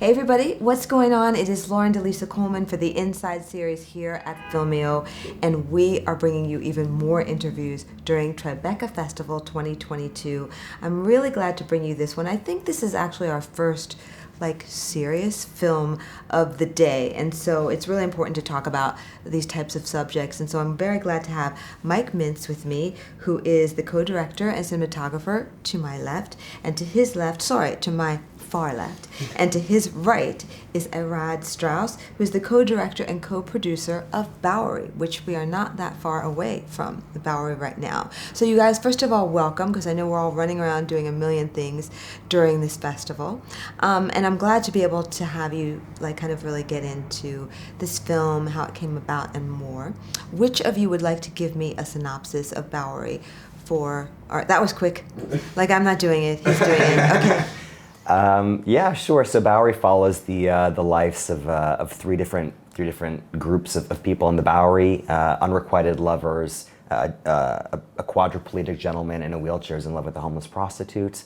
Hey everybody, what's going on? It is Lauren DeLisa Coleman for the Inside series here at Filmio, and we are bringing you even more interviews during Tribeca Festival 2022. I'm really glad to bring you this one. I think this is actually our first serious film of the day, and so it's really important to talk about these types of subjects. And so I'm very glad to have Mike Mintz with me, who is the co-director and cinematographer to my left, and to his left, to my far left, and to his right is Arad Strauss, who's the co-director and co-producer of Bowery, which we are not that far away from the Bowery right now. So you guys, first of all, welcome, because I know we're all running around doing a million things during this festival, and I'm glad to be able to have you kind of really get into this film, how it came about, and more. Which of you would like to give me a synopsis of Bowery all right, that was quick. I'm not doing it, he's doing it. Okay. Yeah, sure. So Bowery follows the lives of three different groups of people in the Bowery: unrequited lovers, a quadriplegic gentleman in a wheelchair who's in love with a homeless prostitute,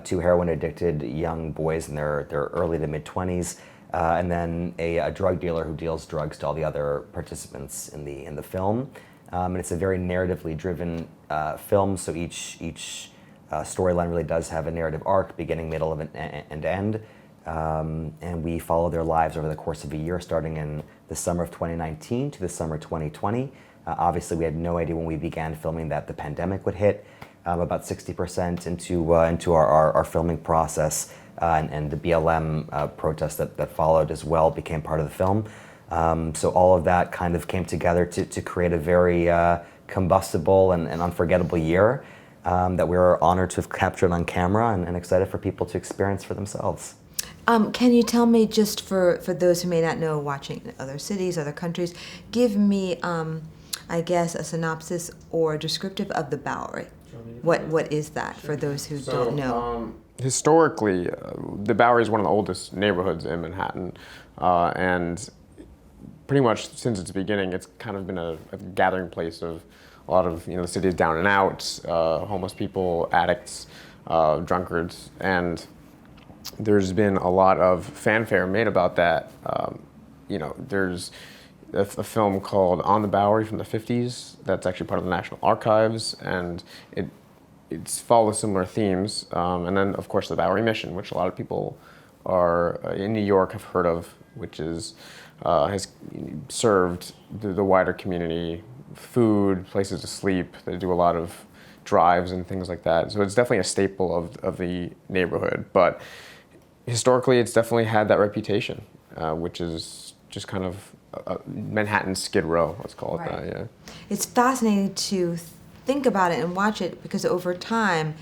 two heroin-addicted young boys in their early to mid-20s, and then a drug dealer who deals drugs to all the other participants in the film. And it's a very narratively driven film. So each storyline really does have a narrative arc, beginning, middle, and end. And we follow their lives over the course of a year, starting in the summer of 2019 to the summer of 2020. Obviously, we had no idea when we began filming that the pandemic would hit. About 60% into our filming process, and the BLM protests that followed as well became part of the film. So all of that kind of came together to create a very combustible and unforgettable year. That we're honored to have captured on camera and excited for people to experience for themselves. Can you tell me, just for those who may not know, watching in other cities, other countries, give me, I guess, a synopsis or descriptive of the Bowery. What is that for those who don't know? Historically, the Bowery is one of the oldest neighborhoods in Manhattan, and pretty much since its beginning, it's kind of been a gathering place of a lot of the city's down and out, homeless people, addicts, drunkards, and there's been a lot of fanfare made about that. There's a film called On the Bowery from the 50s that's actually part of the National Archives, and it follows similar themes. And then, of course, the Bowery Mission, which a lot of people in New York have heard of, which has served the wider community food, places to sleep. They do a lot of drives and things like that. So it's definitely a staple of the neighborhood. But historically, it's definitely had that reputation, which is just kind of Manhattan Skid Row, let's call it that, yeah. It's fascinating to think about it and watch it, because over time,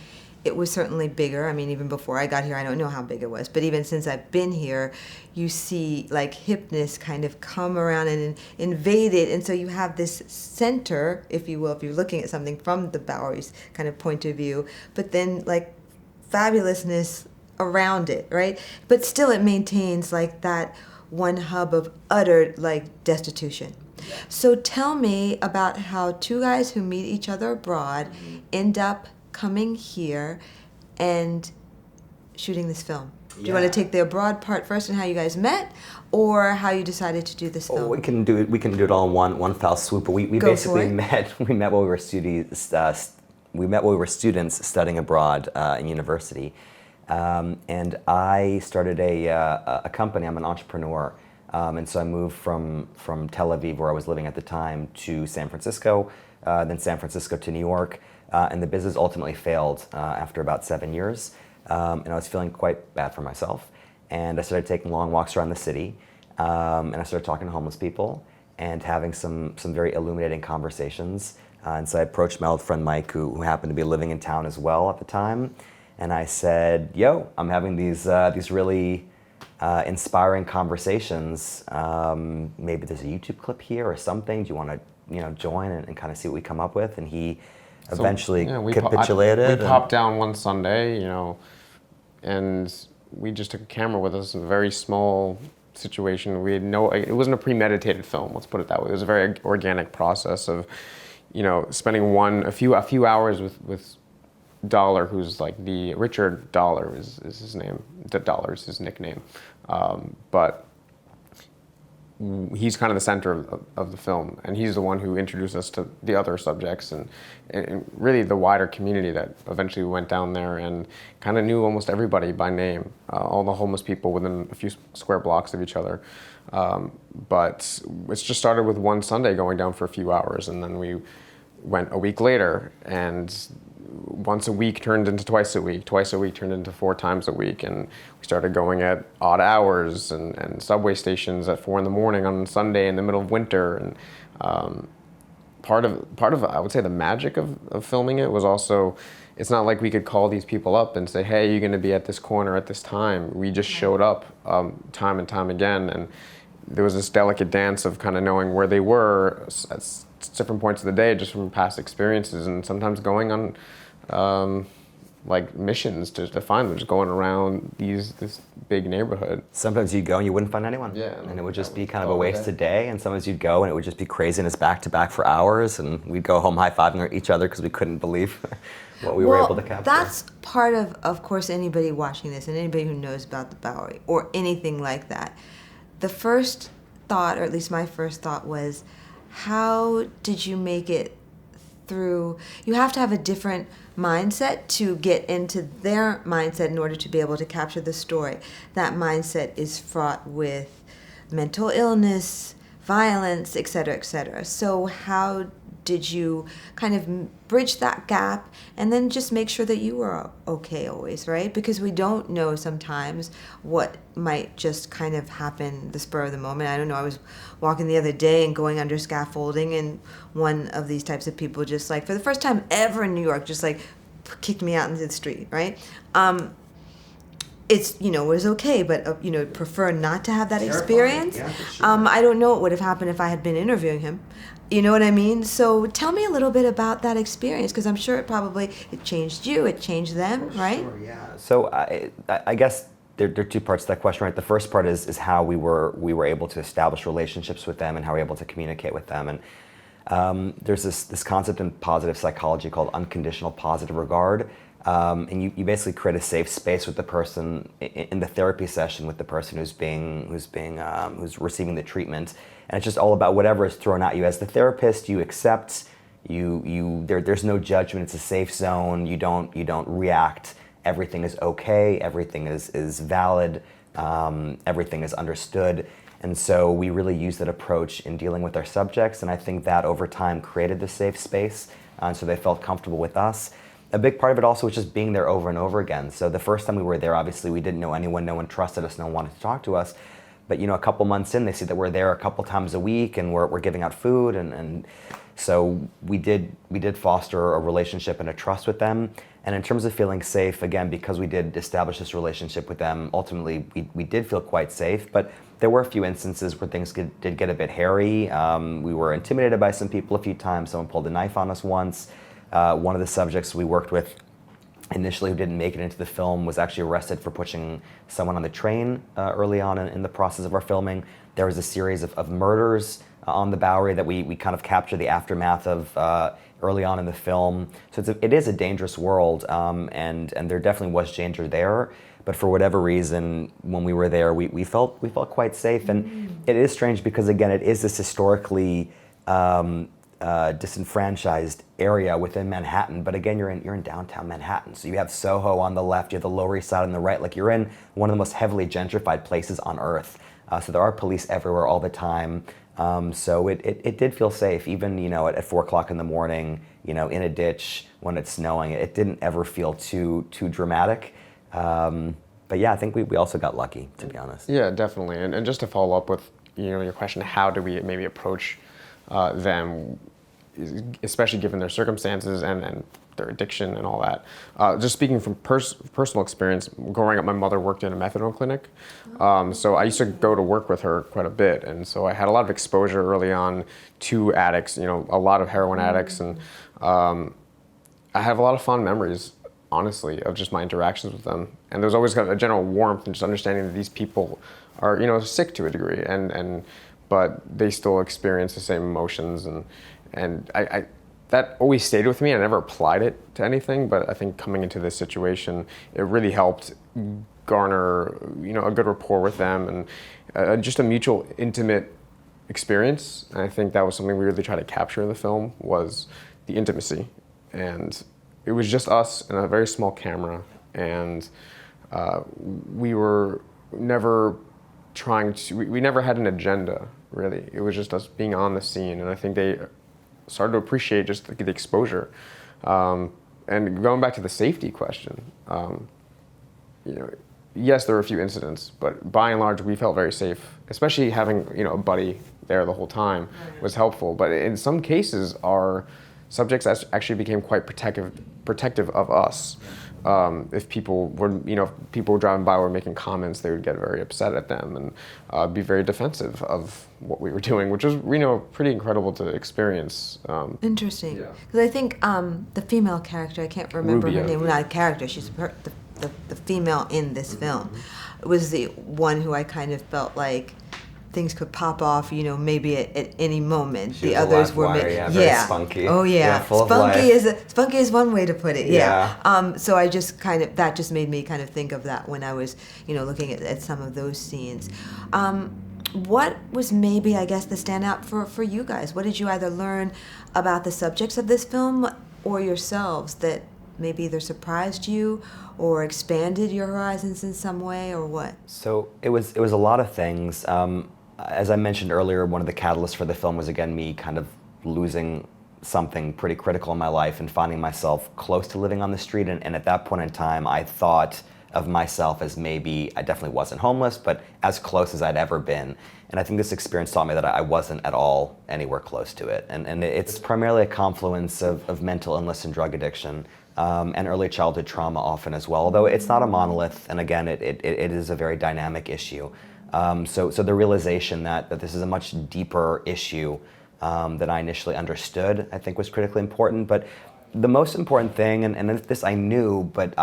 it was certainly bigger. I mean, even before I got here, I don't know how big it was, but even since I've been here, you see hipness kind of come around and invade it. And so you have this center, if you will, if you're looking at something from the Bowery's kind of point of view, but then fabulousness around it, right? But still it maintains that one hub of utter destitution. So tell me about how two guys who meet each other abroad end up coming here and shooting this film. Do you want to take the abroad part first and how you guys met, or how you decided to do this film? Oh, we can do it all in one fell swoop. But we basically met while we were students. We met while we were students studying abroad in university, and I started a company. I'm an entrepreneur, and so I moved from Tel Aviv, where I was living at the time, to San Francisco, then San Francisco to New York. And the business ultimately failed after about 7 years, and I was feeling quite bad for myself. And I started taking long walks around the city, and I started talking to homeless people and having some very illuminating conversations. And so I approached my old friend Mike, who happened to be living in town as well at the time, and I said, "Yo, I'm having these really inspiring conversations. Maybe there's a YouTube clip here or something. Do you want to join and kind of see what we come up with?" And he eventually capitulated. We popped down one Sunday, and we just took a camera with us in a very small situation. It wasn't a premeditated film, let's put it that way. It was a very organic process of, spending a few hours with Dollar, who's like the Richard Dollar is his name. Dollar is his nickname, but he's kind of the center of the film, and he's the one who introduced us to the other subjects and really the wider community that eventually went down there and kind of knew almost everybody by name, all the homeless people within a few square blocks of each other. But it's just started with one Sunday going down for a few hours, and then we went a week later, and once a week turned into twice a week turned into 4 times a week, and we started going at odd hours and subway stations at 4 a.m. on Sunday in the middle of winter. And part of I would say the magic of filming it was also, it's not like we could call these people up and say, hey, you're going to be at this corner at this time. We just showed up time and time again, and there was this delicate dance of kind of knowing where they were at different points of the day just from past experiences, and sometimes going on like missions to find them, just going around this big neighborhood. Sometimes you'd go and you wouldn't find anyone. Yeah, and it would just be kind of a wasted day. And sometimes you'd go and it would just be craziness back to back for hours, and we'd go home high-fiving each other because we couldn't believe what we were able to capture. That's part of course, anybody watching this and anybody who knows about the Bowery or anything like that. The first thought, or at least my first thought, was, how did you make it through? You have to have a different mindset to get into their mindset in order to be able to capture the story. That mindset is fraught with mental illness, violence, et cetera, et cetera. So how did you kind of bridge that gap and then just make sure that you were okay always, right? Because we don't know sometimes what might just kind of happen the spur of the moment. I don't know, I was walking the other day and going under scaffolding, and one of these types of people just like, for the first time ever in New York, just like kicked me out into the street, right? It's, it was okay, but, prefer not to have that experience. Yeah, for sure. I don't know what would have happened if I had been interviewing him. You know what I mean? So tell me a little bit about that experience, because I'm sure it changed you, it changed them, right? Sure, yeah. So I guess there are 2 parts to that question, right? The first part is how we were able to establish relationships with them and how we were able to communicate with them. And there's this concept in positive psychology called unconditional positive regard. And you basically create a safe space with the person in the therapy session with the person who's receiving the treatment, and it's just all about whatever is thrown at you. As the therapist, you accept. There's no judgment. It's a safe zone. You don't react. Everything is okay. Everything is valid. Everything is understood. And so we really use that approach in dealing with our subjects, and I think that over time created the safe space, so they felt comfortable with us. A big part of it also was just being there over and over again. So the first time we were there, obviously we didn't know anyone, no one trusted us, no one wanted to talk to us. But a couple months in, they see that we're there a couple times a week and we're giving out food, and so we did foster a relationship and a trust with them. And in terms of feeling safe, again, because we did establish this relationship with them, ultimately we did feel quite safe. But there were a few instances where things did get a bit hairy. We were intimidated by some people a few times. Someone pulled a knife on us once. One of the subjects we worked with initially who didn't make it into the film was actually arrested for pushing someone on the train early on in the process of our filming. There was a series of murders on the Bowery that we kind of captured the aftermath of early on in the film. So it is a dangerous world, and there definitely was danger there. But for whatever reason, when we were there, we felt quite safe. And it is strange because, again, it is this historically disenfranchised area within Manhattan, but again, you're in downtown Manhattan. So you have Soho on the left, you have the Lower East Side on the right. Like, you're in one of the most heavily gentrified places on earth. So there are police everywhere all the time. So it did feel safe, even at 4 o'clock in the morning, in a ditch when it's snowing. It didn't ever feel too dramatic. But yeah, I think we also got lucky, to be honest. Yeah, definitely. And just to follow up with your question, how do we maybe approach them, especially given their circumstances and their addiction and all that. Just speaking from personal experience, growing up, my mother worked in a methadone clinic. So I used to go to work with her quite a bit. And so I had a lot of exposure early on to addicts, a lot of heroin addicts. And I have a lot of fond memories, honestly, of just my interactions with them. And there's always kind of a general warmth and just understanding that these people are, sick to a degree, but they still experience the same emotions. And that always stayed with me. I never applied it to anything, but I think coming into this situation, it really helped garner, a good rapport with them, and just a mutual, intimate experience. And I think that was something we really tried to capture in the film, was the intimacy. And it was just us and a very small camera, and we were never we never had an agenda, really. It was just us being on the scene, and I think they started to appreciate just the exposure. And going back to the safety question, yes, there were a few incidents, but by and large, we felt very safe. Especially having a buddy there the whole time was helpful. But in some cases, our subjects actually became quite protective of us. If people were driving by, were making comments, they would get very upset at them and be very defensive of what we were doing, which was pretty incredible to experience. Interesting, because I think the female character, I can't remember Rubia. her name. Not a character, she's the female in this film, was the one who I kind of felt like things could pop off, maybe at any moment. She the was a others live were wire, very spunky. Oh yeah, full of spunky life. spunky is one way to put it. So I just that just made me kind of think of that when I was looking at some of those scenes. What was maybe, I guess, the standout for you guys? What did you either learn about the subjects of this film or yourselves that maybe either surprised you or expanded your horizons in some way, or what? So it was a lot of things. As I mentioned earlier, one of the catalysts for the film was, again, me kind of losing something pretty critical in my life and finding myself close to living on the street. And at that point in time, I thought of myself as maybe, I definitely wasn't homeless, but as close as I'd ever been. And I think this experience taught me that I wasn't at all anywhere close to it. And it's primarily a confluence of mental illness and drug addiction. And early childhood trauma often as well, although it's not a monolith, and again, it is a very dynamic issue. So the realization that this is a much deeper issue than I initially understood, I think was critically important. But the most important thing, and this I knew, but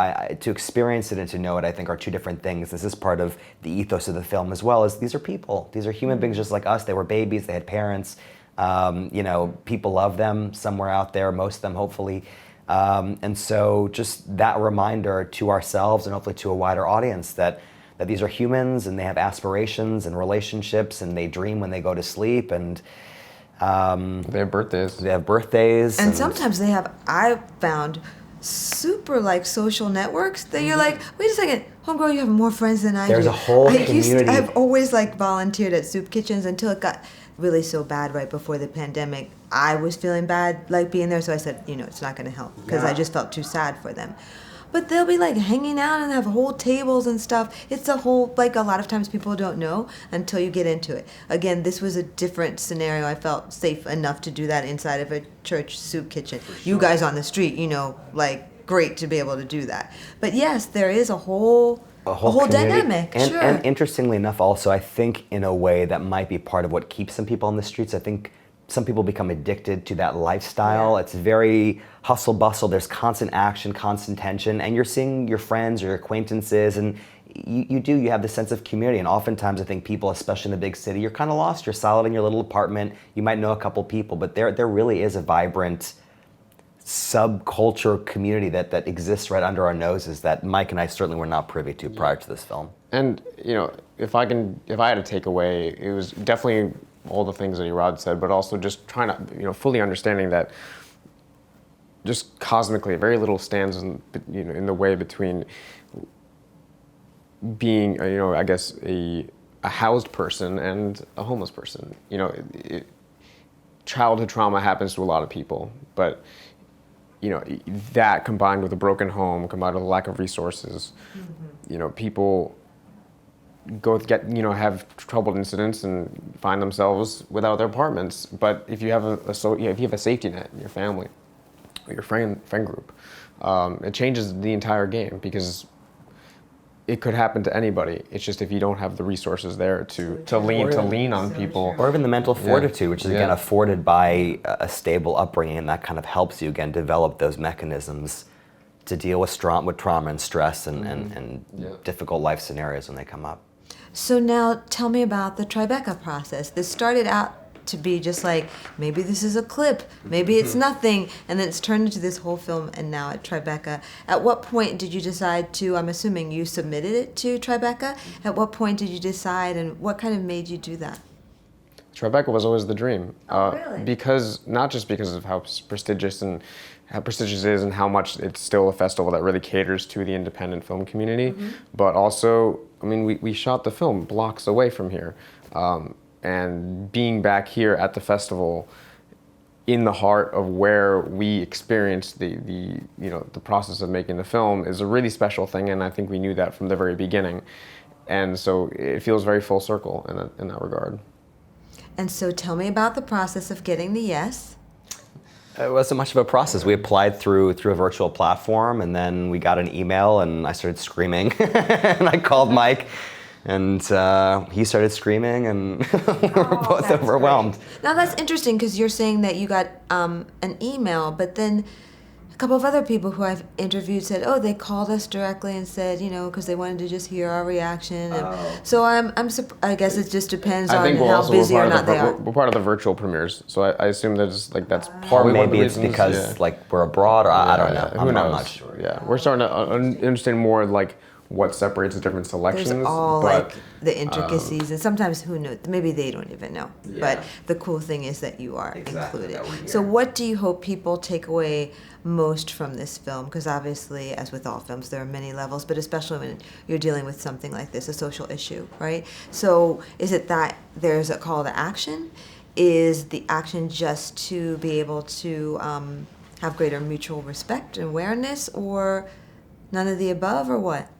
to experience it and to know it, I think are two different things. This is part of the ethos of the film as well, is these are people. These are human beings just like us. They were babies, they had parents. People love them somewhere out there, most of them hopefully. And so just that reminder to ourselves and hopefully to a wider audience that these are humans and they have aspirations and relationships and they dream when they go to sleep, and they have birthdays. And sometimes they have, I've found, super social networks that you're like, wait a second, homegirl, you have more friends than I do. There's a whole community. I've always volunteered at soup kitchens until it got really so bad right before the pandemic. I was feeling bad being there, so I said, it's not going to help because I just felt too sad for them. But they'll be hanging out and have whole tables and stuff. It's a whole, a lot of times people don't know until you get into it. Again, this was a different scenario. I felt safe enough to do that inside of a church soup kitchen. Sure. You guys on the street, great to be able to do that. But yes, there is a whole dynamic. And, sure. And interestingly enough, also, I think in a way that might be part of what keeps some people on the streets. I think some people become addicted to that lifestyle. Yeah. It's very hustle bustle. There's constant action, constant tension, and you're seeing your friends or your acquaintances, and you have this sense of community. And oftentimes, I think people, especially in the big city, you're kind of lost. You're solid in your little apartment. You might know a couple people, but there really is a vibrant subculture community that exists right under our noses that Mike and I certainly were not privy to prior to this film. And if I had to take away, it was definitely all the things that Irad said, but also just trying to fully understanding that just cosmically very little stands in the way between being I guess a housed person and a homeless person. Childhood trauma happens to a lot of people, but that combined with a broken home, combined with a lack of resources, people have troubled incidents and find themselves without their apartments. But if you have if you have a safety net in your family or your friend group, it changes the entire game, because it could happen to anybody. It's just if you don't have the resources there to lean on people, or even the mental fortitude, which is again afforded by a stable upbringing, and that kind of helps you again develop those mechanisms to deal with trauma and stress and difficult life scenarios when they come up. So now tell me about the Tribeca process. This started out to be just like, maybe this is a clip, maybe it's nothing, and then it's turned into this whole film, and now at Tribeca. At what point did you decide to, I'm assuming you submitted it to Tribeca, at what point did you decide, and what kind of made you do that? Tribeca was always the dream. Oh, really? Because, not just because of how prestigious it is and how much it's still a festival that really caters to the independent film community, but also, I mean, we shot the film blocks away from here. And being back here at the festival, in the heart of where we experienced the process of making the film, is a really special thing, and I think we knew that from the very beginning. And so it feels very full circle in that regard. And so tell me about the process of getting the yes. It wasn't much of a process. We applied through a virtual platform, and then we got an email, and I started screaming. And I called Mike, and he started screaming, and we were both overwhelmed. Great. Now that's interesting, because you're saying that you got an email, but then a couple of other people who I've interviewed said, oh, they called us directly and said, because they wanted to just hear our reaction. And so I guess it just depends on how busy or not they are. We're part of the virtual premieres, so I assume that's that's Or partly one of the maybe it's reasons, because we're abroad, or I don't know. Who I'm knows? not sure. Yeah, we're starting to understand more what separates the different selections. There's all but, the intricacies, and sometimes who knows? Maybe they don't even know. Yeah. But the cool thing is that you are included. So what do you hope people take away most from this film? Because obviously, as with all films, there are many levels, but especially when you're dealing with something like this, a social issue, right? So is it that there's a call to action? Is the action just to be able to have greater mutual respect and awareness, or none of the above, or what?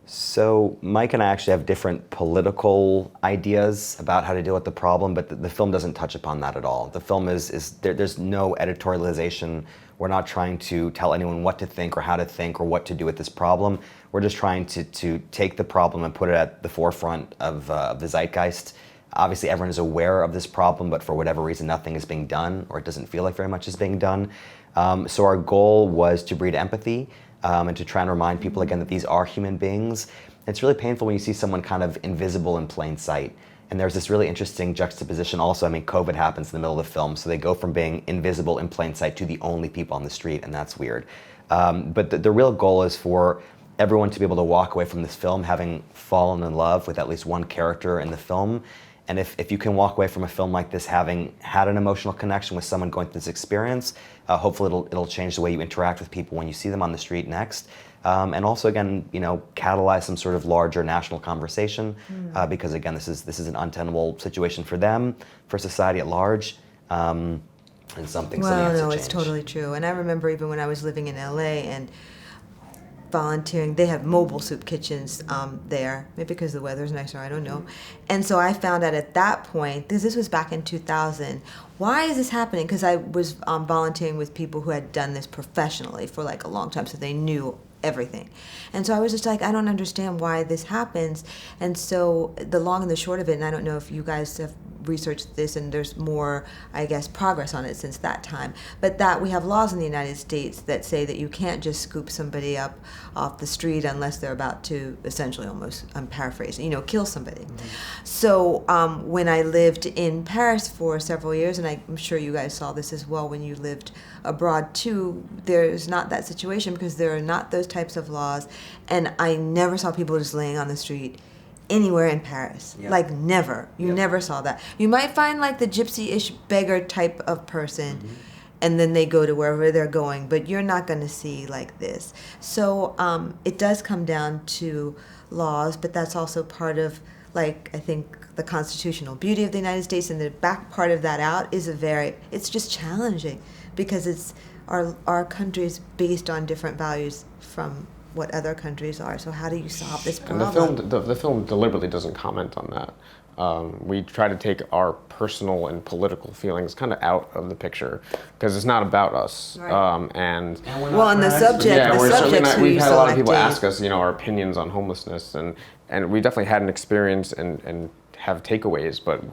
So Mike and I actually have different political ideas about how to deal with the problem, but the film doesn't touch upon that at all. The film there's no editorialization. We're not trying to tell anyone what to think or how to think or what to do with this problem. We're just trying to take the problem and put it at the forefront of the zeitgeist. Obviously, everyone is aware of this problem, but for whatever reason, nothing is being done, or it doesn't feel like very much is being done. So our goal was to breed empathy, and to try and remind people again that these are human beings. It's really painful when you see someone kind of invisible in plain sight. And there's this really interesting juxtaposition also. I mean, COVID happens in the middle of the film, so they go from being invisible in plain sight to the only people on the street, and that's weird. But the real goal is for everyone to be able to walk away from this film having fallen in love with at least one character in the film. And if you can walk away from a film like this having had an emotional connection with someone going through this experience, hopefully it'll change the way you interact with people when you see them on the street next. And also, again, catalyze some sort of larger national conversation, because again, this is an untenable situation for them, for society at large, and something has to change. It's totally true. And I remember even when I was living in LA and volunteering, they have mobile soup kitchens there, maybe because the weather's nicer, I don't know. And so I found out at that point, this was back in 2000, why is this happening? Because I was volunteering with people who had done this professionally for like a long time, so they knew everything. And so I was just like, I don't understand why this happens. And so the long and the short of it, and I don't know if you guys have researched this and there's more, I guess, progress on it since that time, but that we have laws in the United States that say that you can't just scoop somebody up off the street unless they're about to essentially, almost, I'm paraphrasing, kill somebody. So when I lived in Paris for several years, and I'm sure you guys saw this as well when you lived abroad too, there's not that situation because there are not those types of laws, and I never saw people just laying on the street anywhere in Paris. Yep. Like never. You never saw that. You might find like the gypsy-ish beggar type of person, and then they go to wherever they're going, but you're not going to see like this. So it does come down to laws, but that's also part of, like, I think the constitutional beauty of the United States, and the back part of that out is it's just challenging because it's our country is based on different values from what other countries are. So how do you solve this problem? And the film deliberately doesn't comment on that. We try to take our personal and political feelings kind of out of the picture because it's not about us. Right. And the subject, we've had a lot of people ask us, our opinions on homelessness, and we definitely had an experience and have takeaways, but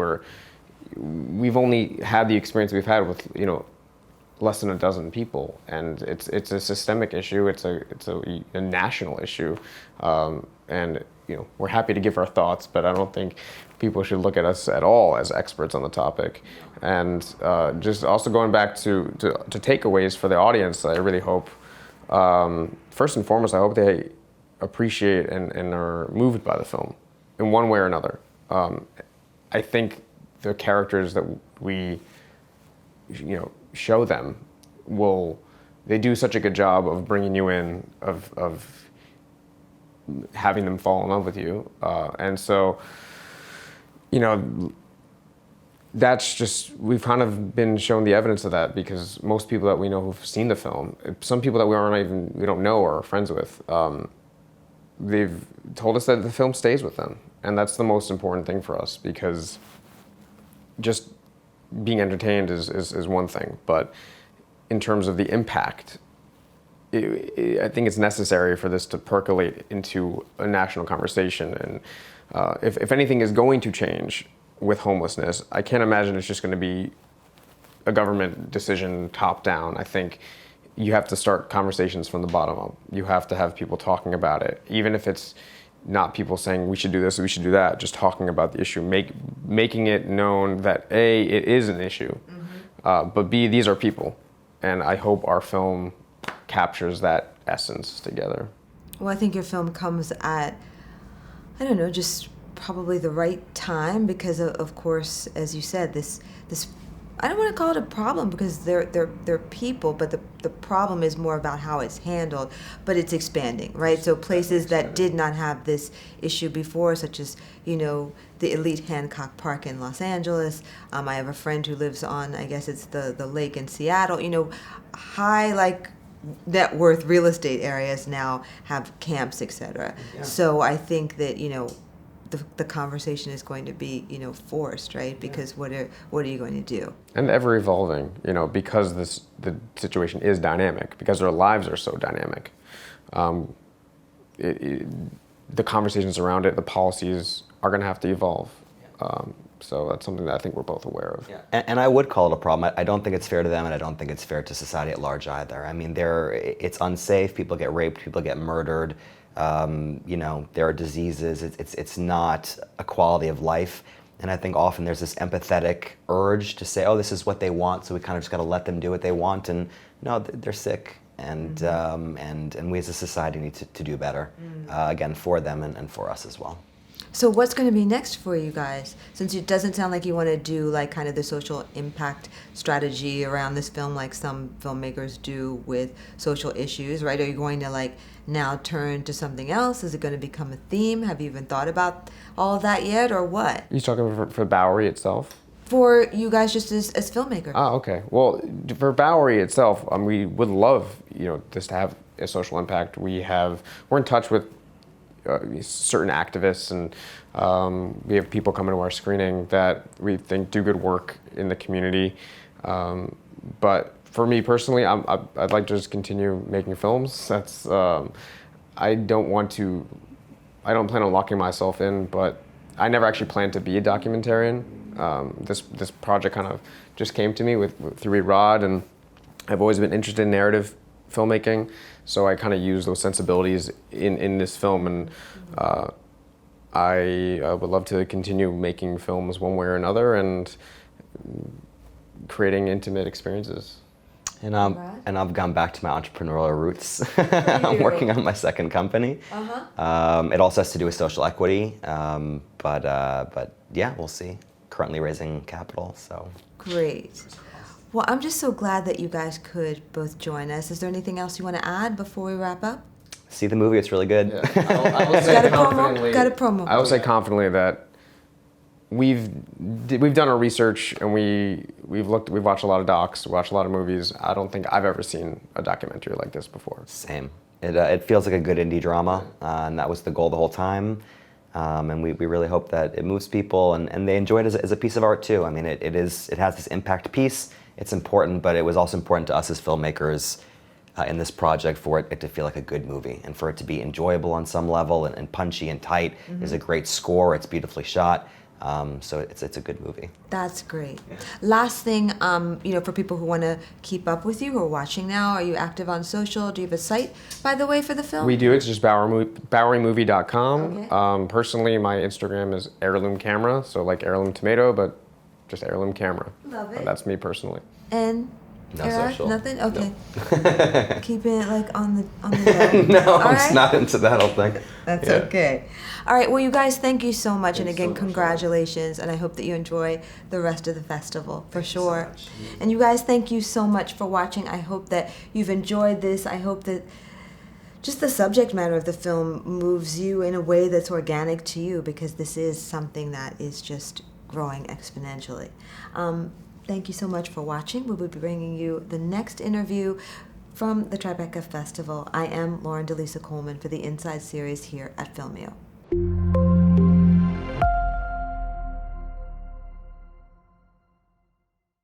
we've only had the experience we've had with less than a dozen people, and it's a systemic issue. It's a national issue, and we're happy to give our thoughts, but I don't think people should look at us at all as experts on the topic. And just also going back to takeaways for the audience, I really hope, first and foremost, I hope they appreciate and are moved by the film in one way or another. I think the characters that we show them they do such a good job of bringing you in, of having them fall in love with you. And so, that's just, we've kind of been shown the evidence of that, because most people that we know who've seen the film, some people that we don't know or are friends with, they've told us that the film stays with them. And that's the most important thing for us, because just being entertained is one thing, but in terms of the impact, I think it's necessary for this to percolate into a national conversation. And if anything is going to change with homelessness, I can't imagine it's just going to be a government decision top down. I think you have to start conversations from the bottom up. You have to have people talking about it, even if it's not people saying we should do this, we should do that, just talking about the issue, making it known that A, it is an issue, but B, these are people. And I hope our film captures that essence together. Well, I think your film comes at, I don't know, just probably the right time, because of course, as you said, this I don't want to call it a problem, because they're people, but the problem is more about how it's handled. But it's expanding, right? So places that did not have this issue before, such as the elite Hancock Park in Los Angeles. I have a friend who lives on, I guess it's the lake in Seattle. High net worth real estate areas now have camps, etc. Yeah. So I think that the conversation is going to be, forced, right? Because what are you going to do? And ever evolving, because the situation is dynamic, because their lives are so dynamic. The conversations around it, the policies are going to have to evolve. So that's something that I think we're both aware of. Yeah. And I would call it a problem. I don't think it's fair to them, and I don't think it's fair to society at large either. I mean, it's unsafe. People get raped. People get murdered. There are diseases. It's not a quality of life. And I think often there's this empathetic urge to say, oh, this is what they want, so we kind of just got to let them do what they want. And no, they're sick. And and we as a society need to do better, again, for them and for us as well. So what's going to be next for you guys? Since it doesn't sound like you want to do kind of the social impact strategy around this film like some filmmakers do with social issues, right? Are you going to now turn to something else? Is it going to become a theme? Have you even thought about all of that yet, or what? You're talking for Bowery itself? For you guys just as filmmakers. Ah, okay. Well, for Bowery itself, we would love, this to have a social impact. We're in touch with certain activists, and we have people coming to our screening that we think do good work in the community. But for me personally, I'd like to just continue making films. That's I don't plan on locking myself in, but I never actually planned to be a documentarian. This project kind of just came to me through Rod, and I've always been interested in narrative filmmaking, so I kind of use those sensibilities in this film, and I would love to continue making films one way or another and creating intimate experiences. And I've gone back to my entrepreneurial roots. I'm working on my second company. It also has to do with social equity, but yeah, we'll see. Currently raising capital, so. Great. Well, I'm just so glad that you guys could both join us. Is there anything else you want to add before we wrap up? See the movie, it's really good. Yeah. I will say Got a promo. I will say confidently that we've done our research, and we've watched a lot of docs, watched a lot of movies. I don't think I've ever seen a documentary like this before. Same. It feels like a good indie drama, and that was the goal the whole time. And we really hope that it moves people, and they enjoy it as a piece of art too. I mean, it has this impact piece. It's important, but it was also important to us as filmmakers in this project for it to feel like a good movie, and for it to be enjoyable on some level, and punchy and tight. There's a great score. It's beautifully shot. So it's a good movie. That's great. Last thing, for people who want to keep up with you, who are watching now, are you active on social? Do you have a site, by the way, for the film? We do. It's just bowerymovie.com. Okay. Personally, my Instagram is heirloom camera, so like heirloom tomato, but just heirloom camera. Love it. That's me personally. And No Era? social. Nothing? Okay. No. Keeping it like on the low. No, All I'm right? not into that whole thing. That's Yeah. okay. All right. Well, you guys, thank you so much. And Thanks so again, much, congratulations. And I hope that you enjoy the rest of the festival for Thank you so sure. much. And you guys, thank you so much for watching. I hope that you've enjoyed this. I hope that just the subject matter of the film moves you in a way that's organic to you, because this is something that is just growing exponentially. Thank you so much for watching. We will be bringing you the next interview from the Tribeca Festival. I am Lauren DeLisa Coleman for the Inside series here at Filmio.